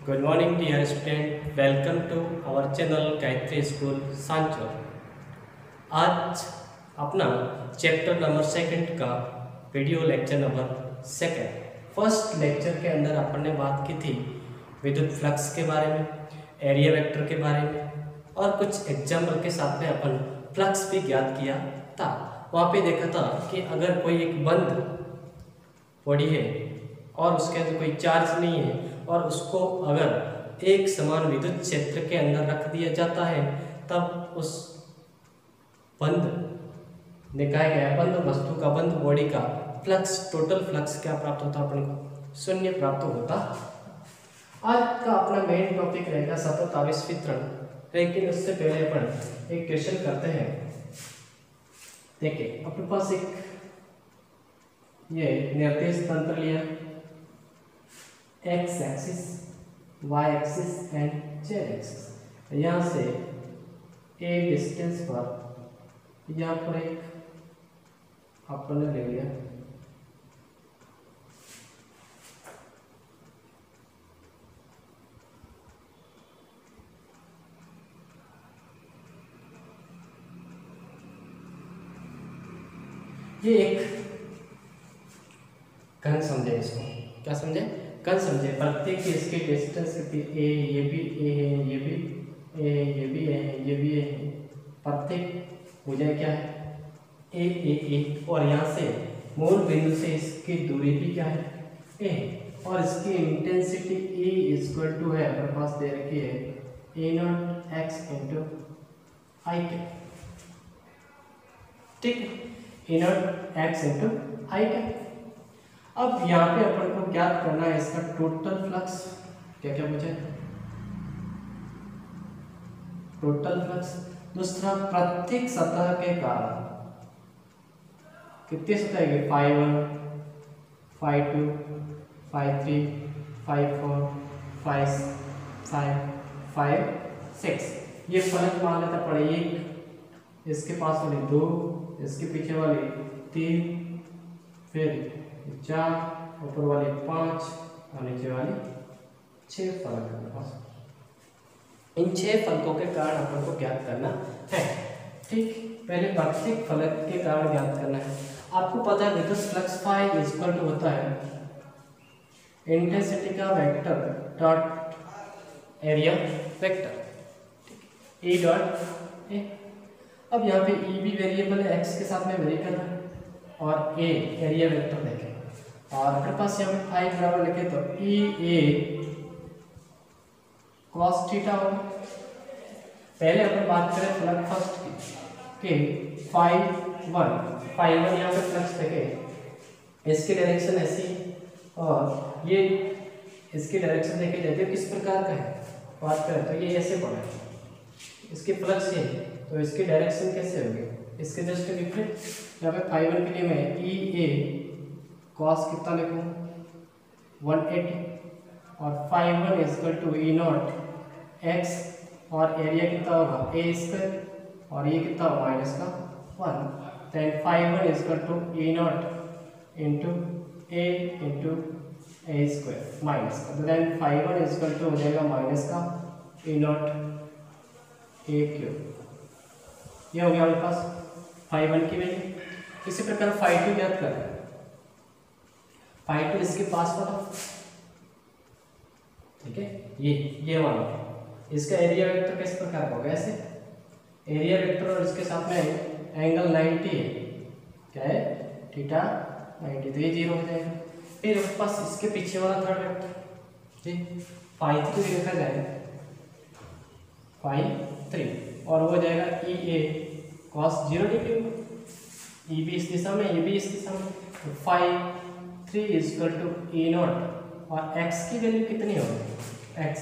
Good morning dear student, welcome to our channel Gayatri school Sanchore. आज अपना chapter number second का video lecture number first lecture के अंदर अपन ने बात की थी विद्युत फ्लक्स के बारे में, एरिया वेक्टर के बारे में और कुछ एग्जाम्पल के साथ में अपन फ्लक्स भी ज्ञात किया था। वहाँ पे देखा था कि अगर कोई एक बंद बॉडी है और उसके अंदर कोई चार्ज नहीं है और उसको अगर एक समान विद्युत क्षेत्र के अंदर रख दिया जाता है तब उस बंद दिखाया गया बंद वस्तु का, बंद बॉडी का फ्लक्स, टोटल फ्लक्स क्या प्राप्त होता अपन को? शून्य प्राप्त होता। आज का अपना मेन टॉपिक रहेगा सतत आवेश वितरण, लेकिन उससे पहले अपन एक क्वेश्चन करते हैं। देखिए अपने पास एक ये निर्देश तंत्र लिया, X axis, Y axis and Z axis. यहाँ से एक डिस्टेंस पर यहाँ पर एक अपन ने ले लिया ये एक कण समझे, इसको क्या समझे? कण समझे। प्रत्येक इसकी डिस्टेंस कितनी? ए, ये भी ए है, ये भी ए है, ये भी ए है, ये भी ए है। प्रत्येक मुझे क्या है? ए ए ए। और यहाँ से मूल बिंदु से इसकी दूरी भी क्या है? ए। और इसकी इंटेंसिटी E इक्वल टू है, अपने पास दे रखी है A0 x इंटू आई के। ठीक है, A0 x इंटू आई के। अब यहाँ पे अपन को ज्ञात करना है इसका टोटल फ्लक्स। क्या क्या पूछे? Total flux. दूसरा, प्रत्येक सतह के कारण कितनी सतह है? φ1, φ2, φ3, φ4, φ5, φ6। ये फलक मान लेता पड़े, एक इसके पास वाली 2, इसके पीछे वाली 3, फिर 4, ऊपर वाली 5 और नीचे वाली 6 फलक है पास। इन 6 फलकों के कारण अपन को ज्ञात करना है। ठीक, पहले प्रत्येक फलक के कारण ज्ञात करना है। आपको पता है विद्युत फ्लक्स फाई इक्वल टू होता है इंटेंसिटी का vector dot area vector, E dot A. अब यहाँ पे E भी वेरिएबल है, x के साथ में वेरी कर रहा है, और A एरिया वेक्टर देखें और अपने पास यहाँ पे फाई बराबर लिखे तो E A cos थीटा होगा। पहले अपन बात करें फ्लक्स फर्स्ट की कि φ1 यहाँ पे फ्लक्स देखे, इसकी डायरेक्शन ऐसी और ये इसकी डायरेक्शन देखे जाती है किस प्रकार का है बात करें तो ये ऐसे पड़ा है, इसकी फ्लक्स ये, तो इसकी डायरेक्शन कैसे होगी? इसके जस्ट विपरीत। यहाँ पे φ1 के लिए मैं E A cos कितना लिखूँ? 180 और φ1 इक्वल टू E0 x और एरिया कितना होगा? A स्क्वायर और ये कितना होगा? माइनस का 1। Then φ1 equal to E0 into A into A square minus का, देन φ1 इक्वल टू हो जाएगा माइनस का E0 A क्यूब। ये हो गया हमारे पास φ1 की वैल्यू। इसी प्रकार φ2 ज्ञात कर रहे हैं। φ2 इसके पास वाला, ठीक है, ये वाला, इसका एरिया वेक्टर किस प्रकार का होगा? ऐसे एरिया वेक्टर और इसके साथ में एंगल 90 है, क्या है? थीटा 90, तो ये 0 हो जाएगा। फिर उसके पास इसके पीछे वाला थर्ड वेक्टर, ठीक, φ3 लिखा जाए φ3 और वो हो जाएगा E A cos 0 degree. E भी इस दिशा में, ये भी इस दिशा में, तो φ3 इक्वल टू E0 और x की वैल्यू कितनी होगी? x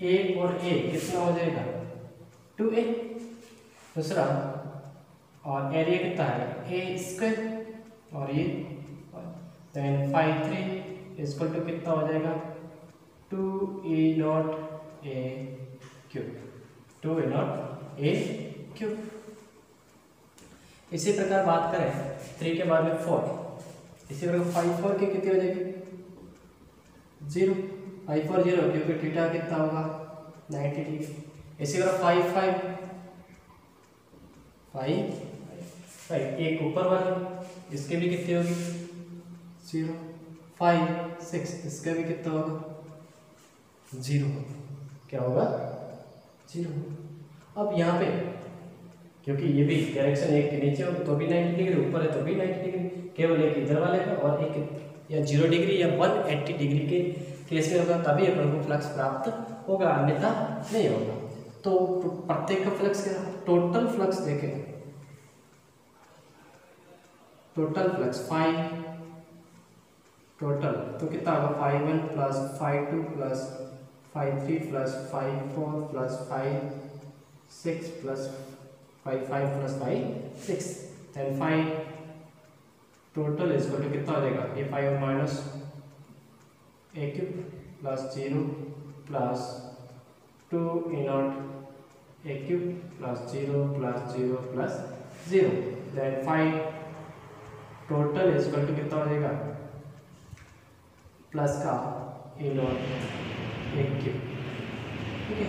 A और A कितना हो जाएगा? 2A। दूसरा, और एरिया कितना है? A स्क्वायर और ये, देन φ3 इक्वल टू कितना हो जाएगा? 2E0 A cube, 2E0 A cube. इसी प्रकार बात करें 3 के बाद में 4, इसी प्रकार 5 4 की कितनी हो जाएगी? 0। फाइव और जीरो, क्योंकि थीटा कितना होगा 90 डिग्री। इसी तरह फाइव फाइव फाइव फाइव, एक ऊपर वाली इसके भी कितनी होगी 0, 5 6 इसका भी कितना होगा 0, क्या होगा 0। अब यहाँ पे क्योंकि ये भी डायरेक्शन एक के नीचे हो तो भी 90 डिग्री, ऊपर है तो भी 90 डिग्री, केवल एक इधर वाले का और एक या 0 डिग्री या 180 डिग्री के केस में होगा, तभी अपन को फ्लक्स प्राप्त होगा, अन्यथा नहीं होगा। तो प्रत्येक का फ्लक्स क्या, टोटल फ्लक्स देखें, टोटल फ्लक्स टोटल तो कितना होगा 5 1 plus 5 2 plus 5 3 plus 5 4 plus 5 6 plus 5 5 plus 5 6 and 5 total इसको तो कितना हो जाएगा, ये 5 minus a cube plus 0 plus 2 a naught a cube plus 0 plus 0 plus 0, then 5 total इसको तो कितना हो जाएगा प्लस का ए नॉट ए क्यूब। ठीक है,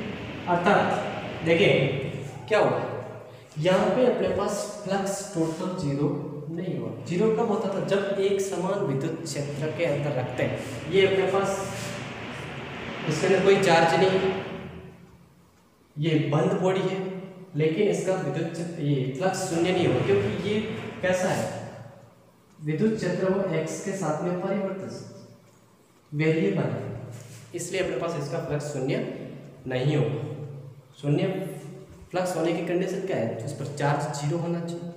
अर्थात देखिए क्या होगा, यहाँ पे अपने पास फ्लक्स टोटल 0 नहीं होगा। 0 कब होता था, जब एक समान विद्युत क्षेत्र के अंदर रखते हैं। ये अपने पास इसके अंदर कोई चार्ज नहीं है, ये बंद बॉडी है, लेकिन इसका विद्युत क्षेत्र ये फ्लक्स शून्य नहीं होगा, क्योंकि ये कैसा है, विद्युत क्षेत्र वो x के साथ में परिवर्तित वेरिएबल है, इसलिए अपने पास इसका फ्लक्स शून्य नहीं होगा। शून्य फ्लक्स होने की कंडीशन क्या है, तो इस पर चार्ज 0 होना चाहिए,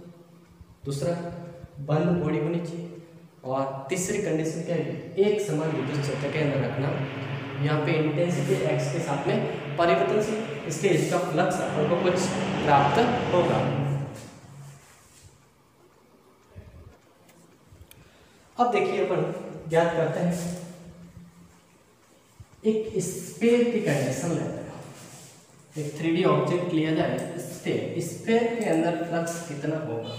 दूसरा बंद बॉडी होनी चाहिए, और तीसरी कंडीशन क्या है, एक समान विद्युत क्षेत्र के अंदर रखना। यहाँ पे इंटेंसिटी x के साथ में परिवर्तनशील, इसलिए इसका फ्लक्स आपको कुछ प्राप्त होगा। अब देखिए अपन ज्ञात करते हैं, एक स्फीयर की कंडीशन लेते हैं, एक 3D ऑब्जेक्ट लिया जाए, स्फीयर के अंदर फ्लक्स कितना होगा,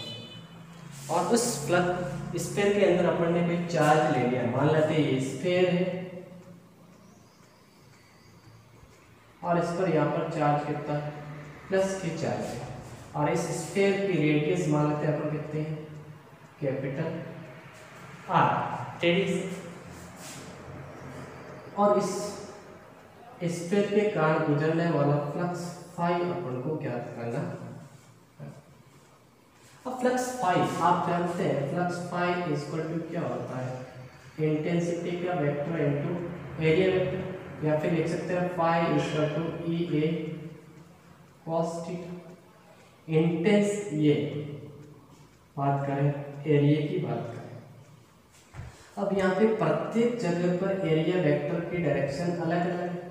और उस फ्लक्स स्फीयर के अंदर अपन ने कोई चार्ज ले लिया, मान लेते हैं ये स्फीयर है और इस पर यहाँ पर चार्ज कितना प्लस की चार्ज है, और इस स्फीयर की रेडियस मान लेते हैं अपन कितने हैं, कैपिटल R रेडियस, और इस स्फीयर के कारण गुजरने वाला फ्लक्स फाई अपन को ज्ञात करना। अब फ्लक्स फाई आप जानते हैं, फ्लक्स फाई इक्वल टू क्या होता है, इंटेंसिटी का वेक्टर इनटू एरिया वेक्टर, या फिर लिख सकते हैं phi equal to E A cos theta. Intense ये बात करें, एरिया की बात करें। अब यहाँ पे प्रत्येक जगह पर एरिया वेक्टर की डायरेक्शन अलग अलग है,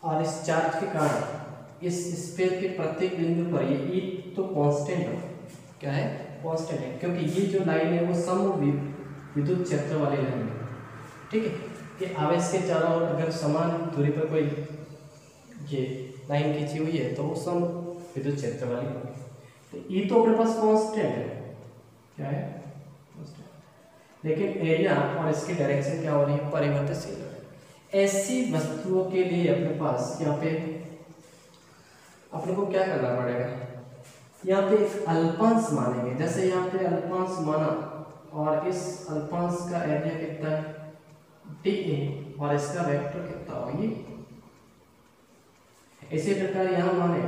और इस चार्ज के कारण इस स्फीयर के प्रत्येक बिंदु पर ये ई तो कांस्टेंट है, क्या है कांस्टेंट है, क्योंकि ये जो लाइन है वो सम विद्युत क्षेत्र वाली लाइन है। ठीक है, कि आवेश के चारों ओर अगर समान दूरी पर कोई ये लाइन खींची हुई है तो वो सम विद्युत क्षेत्र वाली होगी। तो ई तो अपने पास कांस्टेंट है, क्या है कांस्टेंट, लेकिन एरिया और इसकी डायरेक्शन क्या हो रही है, परिवर्तनशील। ऐसी वस्तुओं के लिए अपने पास यहाँ पे अपने को क्या करना पड़ेगा, यहाँ पे एक अल्पांश मानेंगे, जैसे यहाँ पे अल्पांश माना और इस अल्पांश का एरिया कितना है dA और इसका वेक्टर कितना होगी। इसी प्रकार यहाँ माने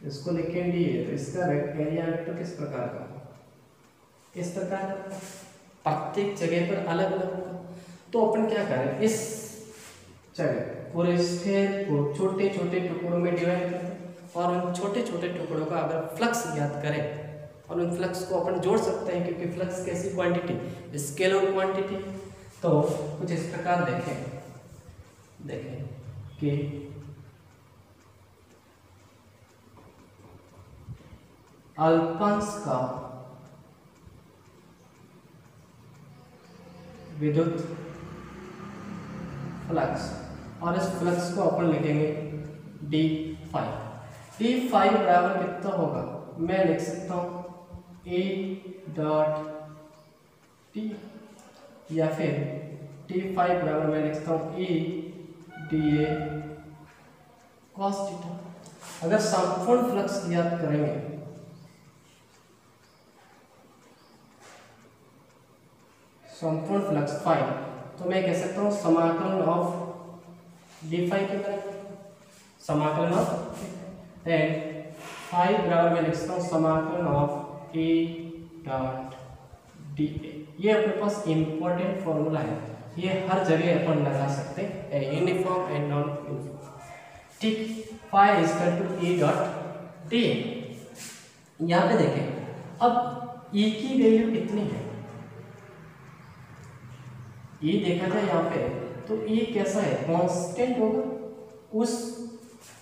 इसको लिखें dA, तो इसका एरिया वेक्टर किस प्रकार का, इस प्रकार का, प्रत्येक जगह पर अलग अलग होगा। तो अपन क्या करें, इस जगह पूरे स्फीयर को छोटे छोटे टुकड़ों में डिवाइड करते हैं, और उन छोटे छोटे टुकड़ों का अगर फ्लक्स ज्ञात करें और उन फ्लक्स को अपन जोड़ सकते हैं, क्योंकि फ्लक्स कैसी क्वांटिटी, स्केलर क्वांटिटी। तो कुछ इस प्रकार देखें कि अल्पांश का विद्युत फ्लक्स, और इस फ्लक्स को अपन लिखेंगे डी फाई बराबर कितना होगा, मैं लिख सकता हूँ ए डॉट टी या फिर t5 बराबर मैं लिखता हूँ e dA cos थीटा। अगर संपूर्ण फ्लक्स ज्ञात करेंगे संपूर्ण फ्लक्स फाई, तो मैं कह सकता हूँ समाकलन ऑफ डी फाई के बराबर, समाकलन ऑफ देन फाई बराबर मैं लिख सकता हूँ समाकलन ऑफ ए डॉट डी ए। ये अपने पास इंपॉर्टेंट फॉर्मूला है, ये हर जगह अपन लगा सकते हैं, यूनिफॉर्म एंड नॉन यूनिफॉर्म। ठीक, phi is equal to E dot D A. यहाँ पे देखें अब ई की वैल्यू कितनी है, ई देखा जाए यहाँ पे तो ई कैसा है, कांस्टेंट होगा, उस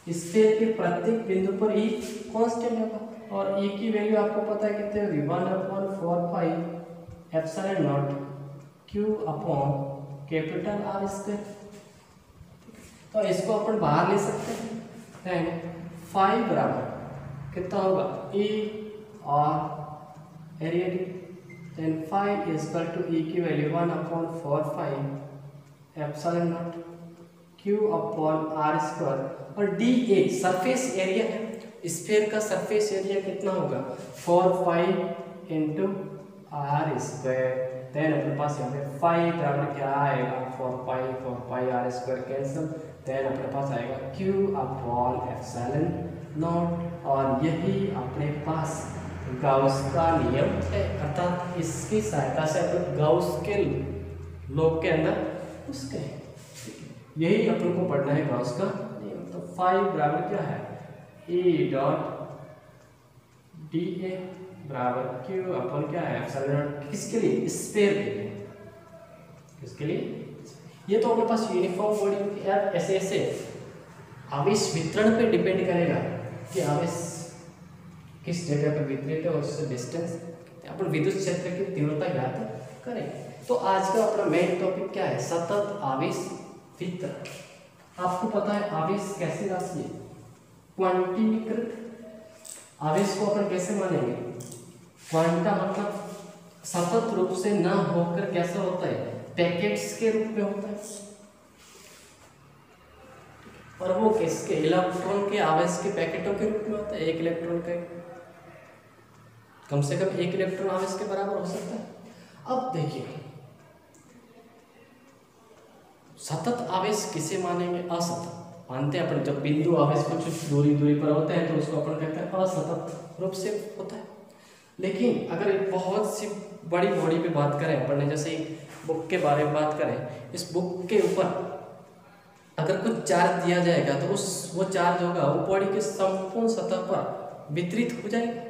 स्फीयर के प्रत्येक बिंदु पर ई कांस्टेंट होगा, और ई की वैल्यू आपको पता है कितने होगी, 1/4 pi epsilon naught Q upon capital R square. तो इसको अपन बाहर ले सकते हैं, देन फाई बराबर कितना होगा, ई और area D, then phi is equal to E की value 1/4 pi epsilon naught Q upon R square, और डी ए सरफेस एरिया है, स्फीयर का सरफेस एरिया कितना होगा, 4 pi into R square. Then अपने पास यहाँ पे फाई बराबर क्या आएगा, 4 pi R square cancel, then अपने पास आएगा क्यू अपॉन एप्सिलॉन नॉट, और यही अपने पास गाउस का नियम है, अर्थात इसकी सहायता से अपन गाउस के लॉ के अंदर उसके हैं, यही अपन को पढ़ना है गाउस का नियम। तो फाई बराबर क्या है, ई डॉट डी ए बराबर क्यू अपन क्या है एप्सिलॉन नॉट, किसके लिए, स्फीयर के लिए, किसके लिए, ये तो अपने पास यूनिफॉर्म बॉडी यार, ऐसे ऐसे आवेश वितरण पे डिपेंड करेगा कि आवेश किस जगह पर वितरित है और उससे डिस्टेंस, अपन विद्युत क्षेत्र की तीव्रता ज्ञात करें। तो आज का अपना मेन टॉपिक क्या है, सतत आवेश वितरण। आपको पता है आवेश कैसी राशि है, क्वांटीकृत। आवेश को अपन कैसे मानेंगे, क्वांटा मतलब सतत रूप से न होकर कैसा होता है, पैकेट्स के रूप में होता है, और वो किसके, इलेक्ट्रॉन के आवेश के पैकेटों के रूप में होता है। एक इलेक्ट्रॉन का कम से कम एक इलेक्ट्रॉन आवेश के बराबर हो सकता है। अब देखिए सतत आवेश किसे मानेंगे, असतत मानते हैं अपन, जब बिंदु आवेश कुछ दूरी पर होते हैं तो उसको अपन कहते हैं असतत रूप से होता है। लेकिन अगर एक बहुत सी बड़ी बॉडी पे बात करें अपन ने, जैसे बुक के बारे में बात करें, इस बुक के ऊपर अगर कुछ चार्ज दिया जाएगा तो वो चार्ज होगा वो बॉडी के संपूर्ण सतह पर वितरित हो जाएगा।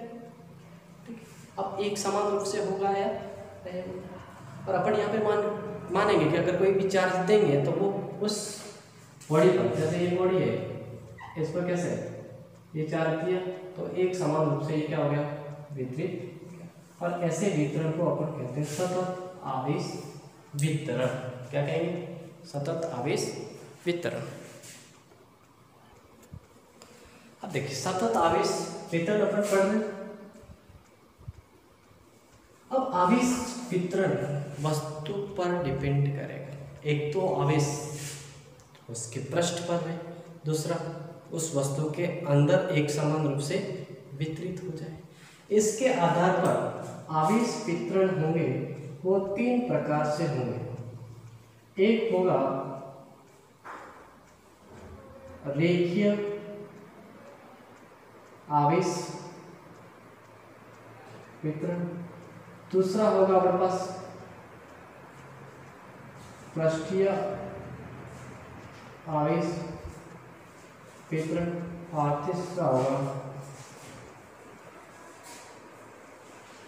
अब एक समान रूप से होगा या नहीं, और अपन यहाँ पे मानेंगे कि अगर कोई भी चार्ज देंगे तो वो उस बॉडी पर, जैसे ये बॉडी है इस पर कैसे ये चार्ज दिया तो एक समान रूप से ये क्या हो गया, वितरित। और ऐसे वितरण को अपन कहते हैं सतत आवेश वितरण। क्या कहेंगे, सतत आवेश वितरण। अब देखिए सतत आवेश वितरण अपन पढ़ रहे हैं। अब आवेश वितरण वस्तु पर डिपेंड करेगा, एक तो आवेश उसके पृष्ठ पर है, दूसरा उस वस्तु के अंदर एक समान रूप से वितरित हो जाए। इसके आधार पर आवेश वितरण होंगे वो 3 प्रकार से होंगे। एक होगा रेखीय आवेश वितरण, दूसरा होगा हमारे पास पृष्ठीय आवेश वितरण, और तीसरा होगा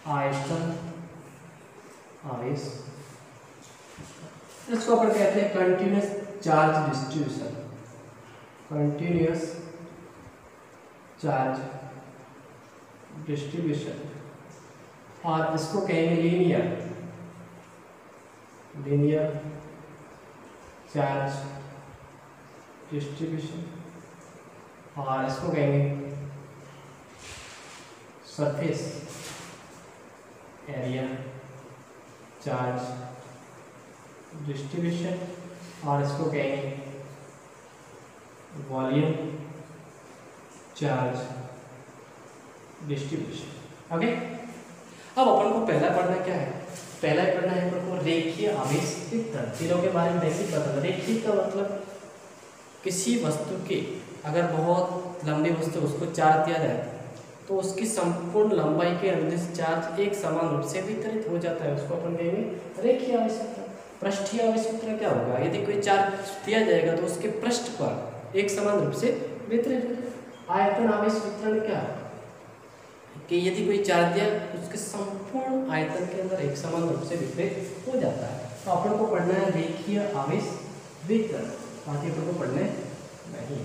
आयतन आवेश। इसको अपन कहते हैं continuous charge distribution, continuous charge distribution, और इसको कहेंगे लीनियर चार्ज डिस्ट्रीब्यूशन, और इसको कहेंगे सरफेस एरिया चार्ज डिस्ट्रीब्यूशन, और इसको कहेंगे वॉल्यूम चार्ज डिस्ट्रीब्यूशन। ओके, अब अपन को पहला पढ़ना क्या है, पहला पढ़ना है अपन को रेखीय आवेश वितरण। तीनों के बारे में बेसिक पता है। रेखीय का मतलब किसी वस्तु के अगर बहुत लंबी वस्तु उसको चार्ज दिया जाए तो उसकी संपूर्ण लंबाई के अनुदिश चार्ज एक समान रूप से वितरित हो जाता है, उसको अपन कहेंगे रेखीय आवेश वितरण। पृष्ठीय आवेश वितरण क्या होगा, यदि कोई चार्ज दिया जाएगा तो उसके पृष्ठ पर एक समान रूप से वितरित हो जाएगा। आयतन आवेश वितरण क्या है कि यदि कोई चार्ज दिया उसके संपूर्ण आयतन के अंदर एक समान रूप से वितरित हो जाता है। तो अपन को पढ़ना है रेखीय आवेश वितरण, बाकी अपन को पढ़ने नहीं।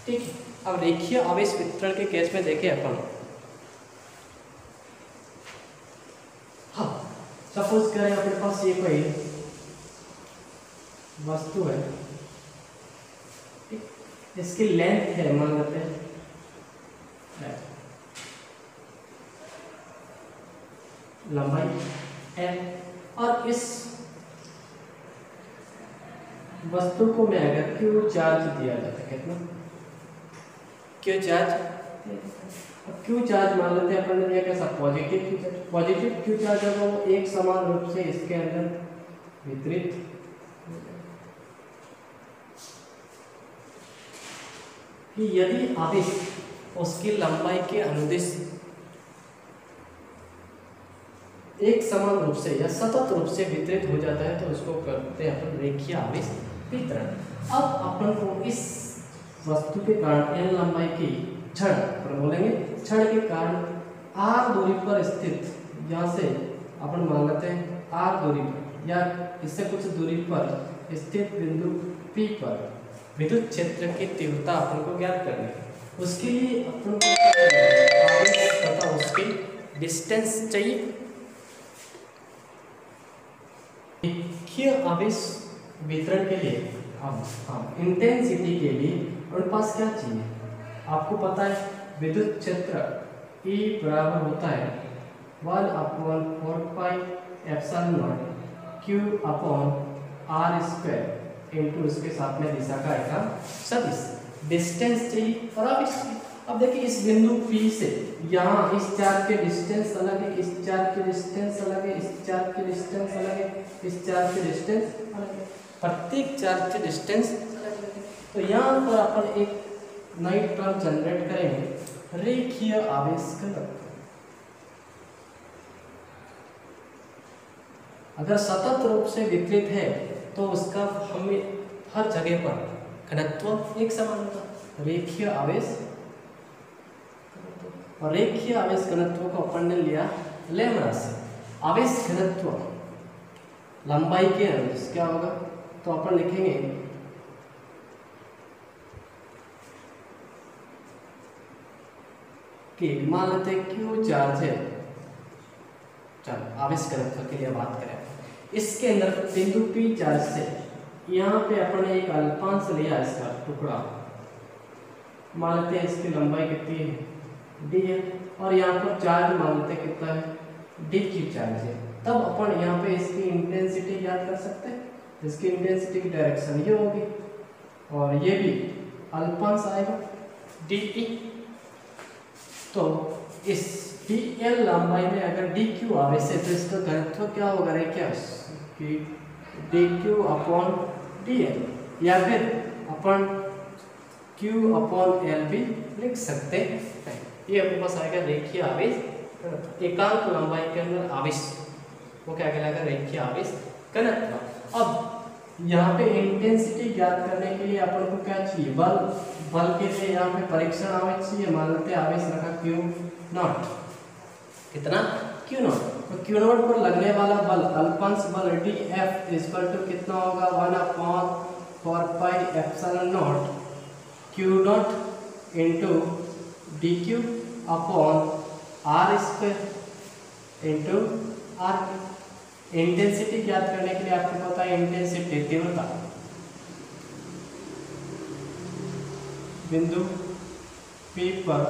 ठीक है, अब रेखीय आवेश वितरण के केस में देखें अपन। हाँ, सपोज करें अपने पास ये कोई वस्तु है, इसकी लेंथ है मान लेते हैं लंबाई है, और इस वस्तु को मैं अगर क्यू चार्ज दिया जाता है, कितना क्यू चार्ज, क्यू चार्ज मान लेते हैं अपन ने दिया कैसा, positive Q charge. Positive Q charge है वो एक समान रूप से इसके अंदर वितरित कि यदि आवेश उसकी लंबाई के अनुदिश एक समान रूप से या सतत रूप से वितरित हो जाता है तो उसको करते हैं अपन रेखीय आवेश वितरण। अब अपन को इस वस्तु के कारण एल लंबाई की क्षण पर बोलेंगे, क्षण के कारण आर दूरी पर स्थित, यहाँ से अपन मान लेते हैं आर दूरी पर या इससे कुछ दूरी पर स्थित बिंदु पी पर विद्युत क्षेत्र की तीव्रता अपन को ज्ञात करनी है। उसके लिए अपन को आवेश तथा उसके डिस्टेंस चाहिए। रेखीय आवेश वितरण के लिए हम इंटेंसिटी के लिए उनके पास क्या चाहिए, आपको पता है विद्युत क्षेत्र E बराबर होता है 1/4πε0 Q/r² इंटू उसके साथ में दिशा का एकांक सदिश। डिस्टेंस चाहिए और आवेश चाहिए। अब देखिए इस बिंदु P से यहाँ इस चार्ज के डिस्टेंस अलग है, इस चार्ज के डिस्टेंस अलग है, इस चार्ज के डिस्टेंस अलग है, इस चार्ज के डिस्टेंस अलग है, प्रत्येक चार्ज के डिस्टेंस अलग है। तो यहाँ पर अपन एक नई टर्म जनरेट करेंगे, रेखीय आवेश घनत्व। अगर सतत रूप से वितरित है तो उसका हमें हर जगह पर घनत्व एक समान होगा, रेखीय आवेश। और रेखीय आवेश घनत्व को अपन ने लिया लैम्ब्डा से। आवेश घनत्व लंबाई के अनुदिश क्या होगा, तो अपन लिखेंगे कि मान लेते हैं क्यू चार्ज है, चलो आवेश घनत्व के लिए बात करें, इसके अंदर बिंदु P चार्ज से यहाँ पे अपन ने एक अल्पांश लिया, इसका टुकड़ा मान लेते हैं, इसकी लंबाई कितनी है d है, और यहाँ पर चार्ज मान लेते हैं कितना है dq चार्ज है। तब अपन यहाँ पे इसकी इंटेंसिटी ज्ञात कर सकते हैं। इसकी इंटेंसिटी की डायरेक्शन ये होगी और ये भी अल्पांश आएगा dE। तो इस dl लंबाई में अगर dq आवेश है तो इसका घनत्व क्या होगा, रेखीय कि dq/dl, या फिर अपन q/l भी लिख सकते हैं। ये अपने पास आएगा रेखीय आवेश। एकांक लंबाई के अंदर आवेश वो क्या कहलाएगा, रेखीय आवेश घनत्व। अब यहाँ पे इंटेंसिटी ज्ञात करने के लिए अपन को क्या चाहिए, बल। बल के लिए यहाँ पे परीक्षण आवेश चाहिए, मान लेते हैं आवेश रखा Q0, कितना Q0, तो Q0 पर लगने वाला बल अल्पांश बल dF = कितना होगा, 1/4πε0 Q0 into dQ/r² into r। Intensity ज्ञात करने के लिए आपको पता है इंटेंसिटी तीव्रता, बिंदु P पर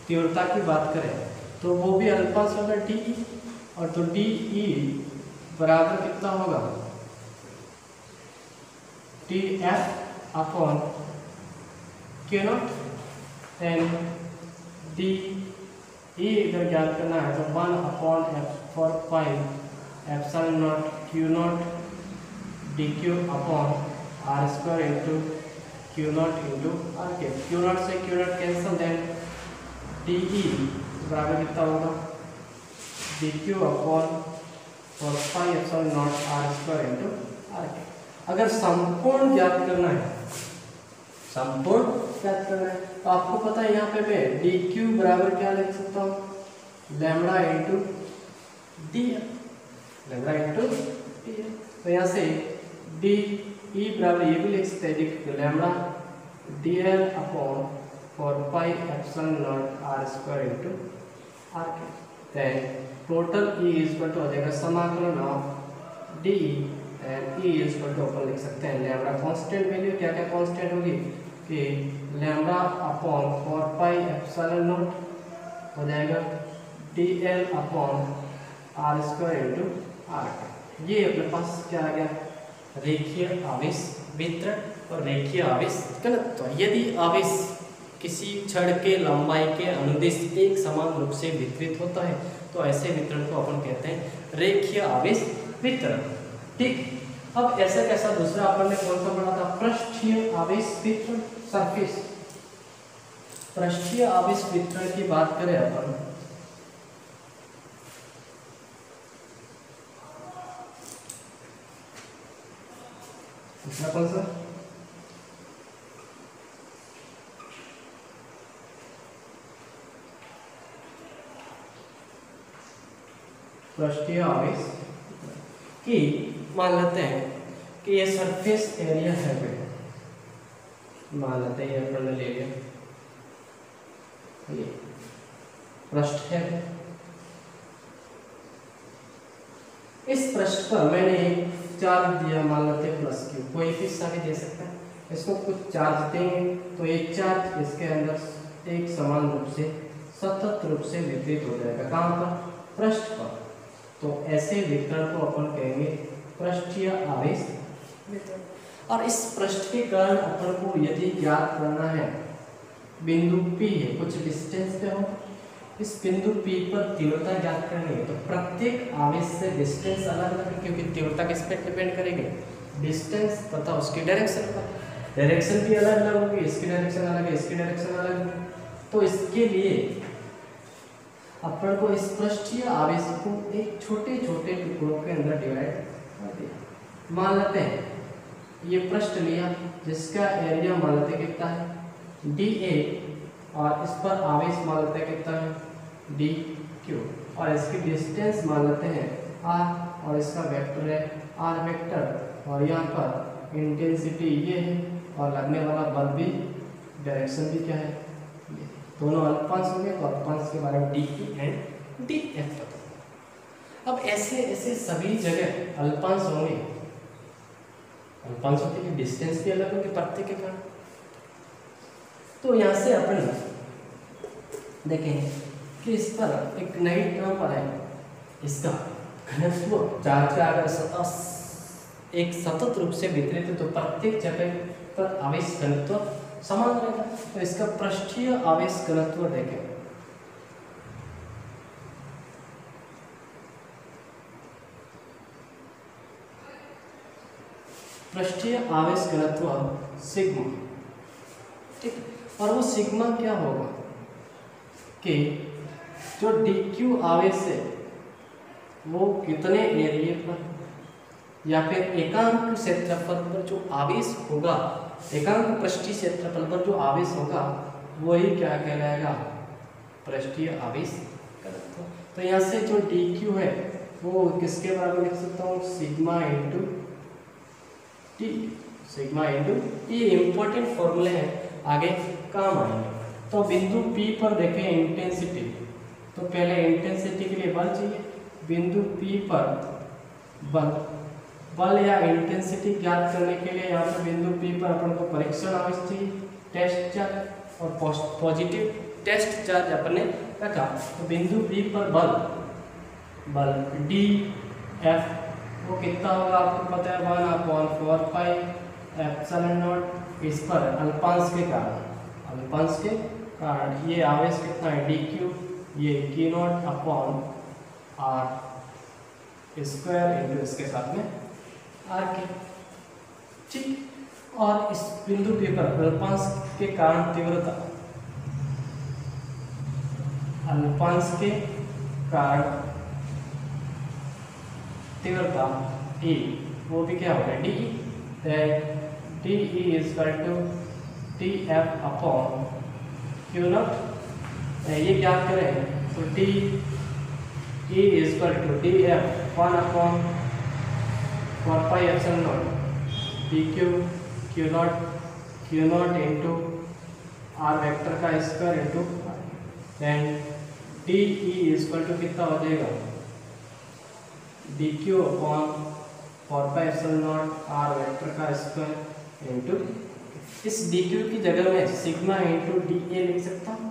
तीव्रता की बात करें तो वो भी अल्पांश होगा dE, और तो dE बराबर कितना होगा, T F upon Q naught N D E इधर ज्ञात करना है तो 1 upon F four pi epsilon naught Q naught D Q upon R square into Q naught into R K. Q naught से Q naught cancel, then D E बराबर कितना होगा, D Q upon और pi epsilon naught R square into R K. अगर संपूर्ण ज्ञात करना है, संपूर्ण ज्ञात करना है तो आपको पता है यहाँ पे मैं डी क्यू बराबर क्या लिख सकता हूँ, lambda into D L, lambda into D L. तो यहाँ से डी ई बराबर ये भी लिख सकते हैं, lambda D L upon 4 pi epsilon naught R square into R के। Then total E is equal to हो जाएगा समाकलन of D and E is equal to अपन लिख सकते हैं लैम्बडा कांस्टेंट वैल्यू, क्या क्या कांस्टेंट होगी कि lambda upon 4 pi epsilon naught हो जाएगा D L upon R square into R K. ये अपने पास क्या आ गया, रेखीय आवेश वितरण और रेखीय आवेश घनत्व। यदि आवेश किसी छड़ के लंबाई के अनुदिश एक समान रूप से वितरित होता है तो ऐसे वितरण को अपन कहते हैं रेखीय आवेश वितरण। ठीक, अब ऐसा कैसा दूसरा अपन ने कौन सा पढ़ा था, पृष्ठीय आवेश वितरण, सरफेस। पृष्ठीय आवेश वितरण की बात करें अपन, दूसरा कौन सा, पृष्ठीय आवेश कि मान लेते हैं कि ये सरफेस एरिया है, मान लेते हैं ये अपन ने ले लिया, ये पृष्ठ है। इस पृष्ठ पर मैंने एक चार्ज दिया, मान लेते हैं प्लस क्यू, कोई भी हिस्सा भी दे सकता है। इसको कुछ चार्ज देंगे तो ये चार्ज इसके अंदर एक समान रूप से सतत रूप से वितरित हो जाएगा, कहाँ पर, पृष्ठ पर। तो ऐसे वितरण को अपन कहेंगे पृष्ठीय आवेश वितरण। और इस पृष्ठ के कारण अपन को यदि ज्ञात करना है, बिंदु P है, कुछ डिस्टेंस पे हो, इस बिंदु P पर तीव्रता ज्ञात करनी है तो प्रत्येक आवेश से डिस्टेंस अलग अलग है, क्योंकि तीव्रता किस पे डिपेंड करेगी, डिस्टेंस तथा उसकी डायरेक्शन पर। डायरेक्शन भी अलग अलग होगी, इसकी डायरेक्शन अलग है, इसकी डायरेक्शन अलग है। तो इसके लिए अपन को इस पृष्ठीय आवेश को एक छोटे छोटे टुकड़ों के अंदर डिवाइड कर दिया। मान लेते हैं ये पृष्ठ लिया जिसका एरिया मान लेते कितना है, डी ए, और इस पर आवेश मान लेते हैं कितना है, डी क्यू, और इसकी डिस्टेंस मान लेते हैं आर, और इसका वेक्टर है आर वेक्टर, और यहाँ पर इंटेंसिटी ये है, और लगने वाला बल भी, डायरेक्शन भी क्या है, दोनों अल्पांश होंगे तो अल्पांश के बारे में D Q and D F पता। अब ऐसे ऐसे सभी जगह अल्पांश होंगे, अल्पांश होते हैं, डिस्टेंस भी अलग होगी प्रत्येक के कारण। तो यहाँ से अपन देखें कि इस पर एक नई टर्म पर है, इसका घनत्व चार्ज अगर एक सतत रूप से वितरित है तो प्रत्येक जगह पर आवेश घनत्व समान रहेगा। तो इसका पृष्ठीय आवेश घनत्व देखें, पृष्ठीय आवेश घनत्व सिग्मा, ठीक। और वो सिग्मा क्या होगा कि जो डी क्यू आवेश है वो कितने एरिया पर या फिर एकांक क्षेत्रफल पर जो आवेश होगा, एकांक पृष्ठीय क्षेत्रफल पर जो आवेश होगा वही क्या कहलाएगा, पृष्ठीय आवेश घनत्व। तो यहाँ से जो डी क्यू है वो किसके बराबर लिख सकता हूँ, sigma into T, sigma into, ये इंपॉर्टेंट फॉर्मूले हैं, आगे काम आएंगे। तो बिंदु P पर देखें इंटेंसिटी, तो पहले इंटेंसिटी के लिए बल चाहिए, बिंदु P पर बल या इंटेंसिटी ज्ञात करने के लिए यहाँ पर बिंदु P पर अपन को परीक्षण आवेश चाहिए, टेस्ट चार्ज और पॉजिटिव टेस्ट चार्ज अपन ने रखा। तो बिंदु P पर बल डी एफ वो कितना होगा आपको पता है 1/4πε0। इस पर अल्पांश के कारण ये आवेश कितना है dq, ये Q0/r स्क्वायर इंटू इसके साथ में r के, ठीक। और इस बिंदु P पर अल्पांश के कारण तीव्रता, अल्पांश के कारण तीव्रता E, वो भी क्या होगा D, D is equal to TF/Q0। ये ज्ञात करें तो T E is equal to TF 1/4πε0 dq Q0 into r vector का square into then D E is equal to कितना हो जाएगा dq/4πε0 r वेक्टर का स्क्वायर इंटू, इस dq की जगह में सिग्मा इंटू डी ए लिख सकता हूँ,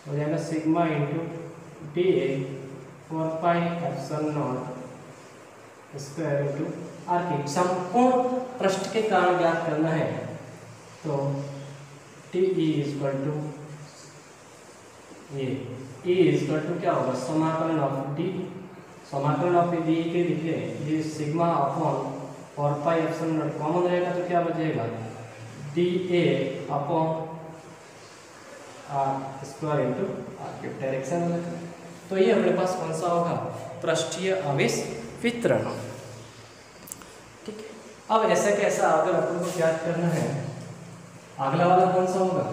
हो जाएगा sigma into D A 4πε0 square into R की। संपूर्ण पृष्ठ के कारण ज्ञात करना है तो टी ई इक्वल टू ये ई इक्वल टू क्या होगा समाकलन ऑफ डी, समाकलन ऑफ डी के लिखे ये सिग्मा अपॉन 4πε0 कॉमन रहेगा तो क्या बचेगा D A upon R square into R की डायरेक्शन अलग। तो ये अपने पास कौन सा होगा पृष्ठीय आवेश वितरण, ठीक है। अब ऐसा कैसा अगर अपन को ज्ञात करना है, अगला वाला कौन सा होगा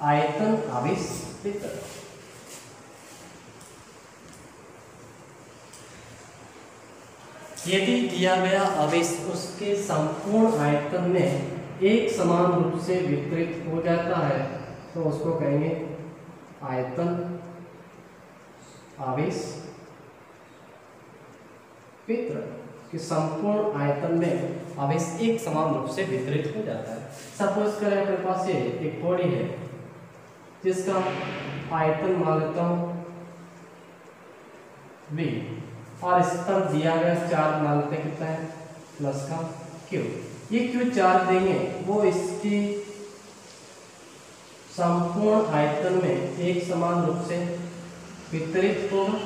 आयतन आवेश वितरण। यदि दिया गया आवेश उसके संपूर्ण आयतन में एक समान रूप से वितरित हो जाता है तो उसको कहेंगे आयतन आवेश वितरण, कि संपूर्ण आयतन में आवेश एक समान रूप से वितरित हो जाता है। सपोज करें अपने पास ये एक बॉडी है जिसका आयतन मान लेता हूं V, और इस पर दिया गया चार्ज मान लेते कितना है प्लस का Q। ये Q चार्ज देंगे वो इसकी संपूर्ण आयतन में एक समान रूप से वितरित होगा,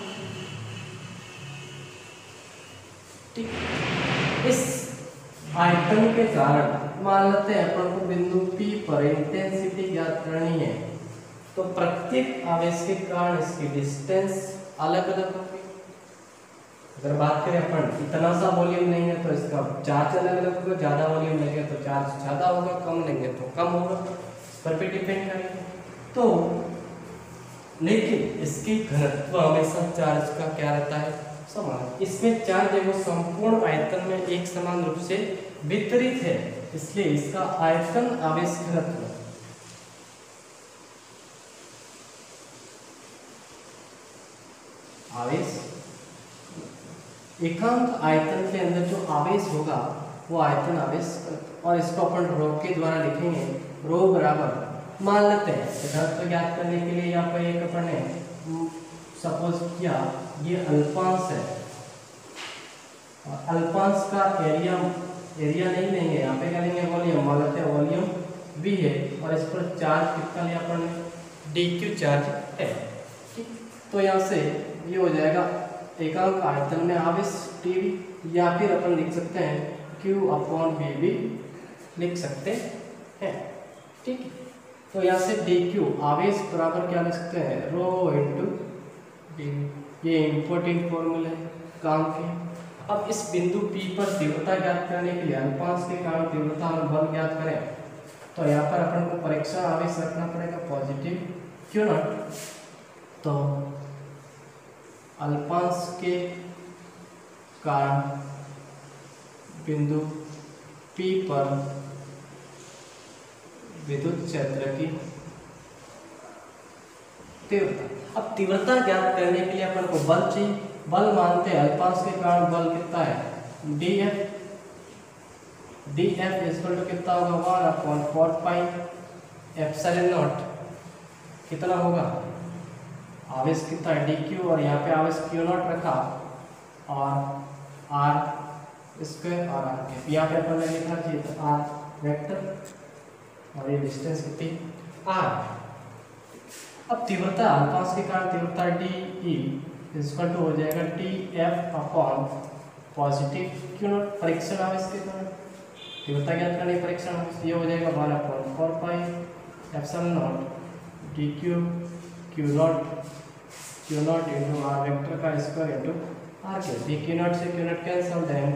ठीक। इस आयतन के कारण मान लेते हैं अपन को बिंदु P पर इंटेंसिटी ज्ञात करनी है तो प्रत्येक आवेश के कारण इसकी डिस्टेंस अलग अलग होगी। अगर बात करें अपन इतना सा वॉल्यूम लेंगे तो इसका चार्ज अलग अलग होगा, ज्यादा वॉल्यूम लेंगे तो चार्ज ज्यादा होगा, कम लेंगे तो कम होगा, इस पर भी डिपेंड करेगा। तो लेकिन इसकी घनत्व हमेशा चार्ज का क्या रहता है समान। इसमें चार्ज है वो संपूर्ण आयतन में एक समान रूप से वितरित है, इसलिए इसका आयतन आवेश घनत्व आवेश एकांक आयतन के अंदर जो आवेश होगा वो आयतन आवेश, और इसको अपन रो के द्वारा लिखेंगे। रो बराबर मान लेते हैं घनत्व ज्ञात करने के लिए यहाँ पर एक अपन ने सपोज किया ये अल्पांश है, और अल्पांश का एरिया नहीं लेंगे, यहाँ पे क्या लेंगे वॉल्यूम, मान लेते हैं वॉल्यूम V है और इस पर चार्ज कितना लिया अपन ने dq चार्ज है, ठीक। तो यहाँ से ये हो जाएगा एकांक आयतन में आवेश dV, या फिर अपन लिख सकते हैं Q/V भी लिख सकते हैं, ठीक। तो यहाँ से dq आवेश बराबर क्या लिख सकते हैं रो इंटू dV, ये इम्पोर्टेंट फॉर्मूला है काम के। अब इस बिंदु P पर तीव्रता ज्ञात करने के लिए अल्पांश के कारण तीव्रता और बल ज्ञात करें तो यहाँ पर अपन को परीक्षण आवेश रखना पड़ेगा पॉजिटिव Q0। तो अल्पांश के कारण बिंदु P पर विद्युत क्षेत्र की तीव्रता। अब तीव्रता ज्ञात करने के लिए अपन को बल चाहिए, बल मानते हैं अल्पांश के कारण बल कितना है dF, dF इक्वल टू कितना होगा 1/4πε0 कितना होगा आवेश कितना डी क्यू और यहाँ पे आवेश क्यू नॉट रखा और आर स्क्वायर और आर कैप, यहाँ पे अपन ने लिखा चाहिए तो आर वेक्टर और ये डिस्टेंस कितनी आर। अब तीव्रता अल्फा के कारण तीव्रता डी ई इक्वल टू हो जाएगा T F upon positive Q not परीक्षण आवेश के कारण तीव्रता ज्ञात करने परीक्षण आवेश, ये हो जाएगा 1/4 pi epsilon naught D Q Q naught into R vector का square into R K, D Q naught से Q naught cancel, then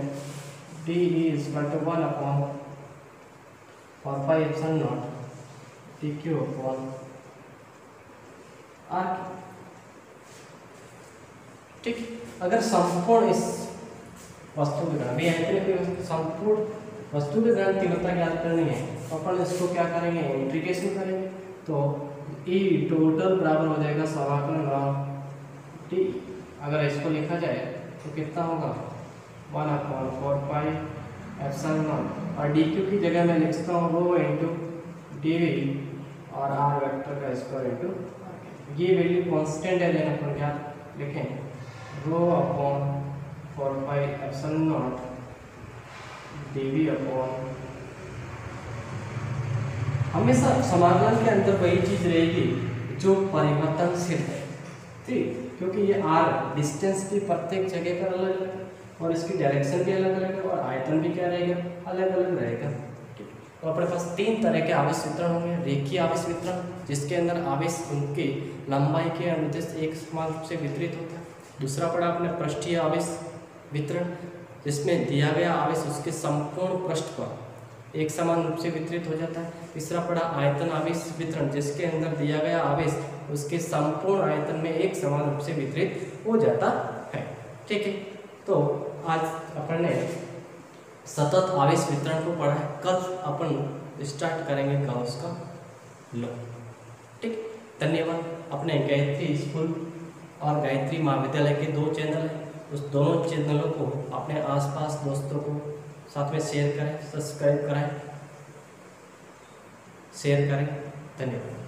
D E equal to 1/4 pi epsilon naught D Q upon R K. ठीक, अगर संपूर्ण इस वस्तु के ग्रहण संपूर्ण वस्तु के ग्रहण तीव्रता ज्ञात करनी है तो अपन इसको क्या करेंगे, इंटीग्रेशन करेंगे, तो ई टोटल बराबर हो जाएगा समाकलन टी, अगर इसको लिखा जाए तो कितना होगा 1/4 पाई एप्सिलॉन नॉट और डी क्यू की जगह मैं लिखता हूँ रो इंटू डी वी और आर वेक्टर का स्क्वायर इंटू, ये वैल्यू कांस्टेंट है लेकिन अपन क्या लिखें rho upon 4 pi epsilon not dv upon, हमेशा समाकलन के अंदर वही चीज रहेगी जो परिवर्तनशील है, ठीक, क्योंकि ये r डिस्टेंस की प्रत्येक जगह पर अलग अलग और इसकी डायरेक्शन भी अलग अलग है और आयतन भी क्या रहेगा अलग अलग रहेगा। तो अपने पास तीन तरह के आवेश वितरण होंगे, रेखीय आवेश वितरण जिसके अंदर आवेश उनकी लंबाई के अनुदेश एक समान रूप से वितरित होता है, दूसरा पड़ा अपने पृष्ठीय आवेश वितरण जिसमें दिया गया आवेश उसके संपूर्ण पृष्ठ पर एक समान रूप से वितरित हो जाता है, तीसरा पड़ा आयतन आवेश वितरण जिसके अंदर दिया गया आवेश उसके संपूर्ण आयतन में एक समान रूप से वितरित हो जाता है। ठीक है, तो आज अपन ने सतत आवेश वितरण को पढ़ा है, कल अपन स्टार्ट करेंगे गाउस का लॉ। ठीक, धन्यवाद। अपने गायत्री स्कूल और गायत्री महाविद्यालय के 2 चैनल हैं, उस दोनों चैनलों को अपने आसपास दोस्तों को साथ में शेयर करें, सब्सक्राइब कराएं, शेयर करें। धन्यवाद।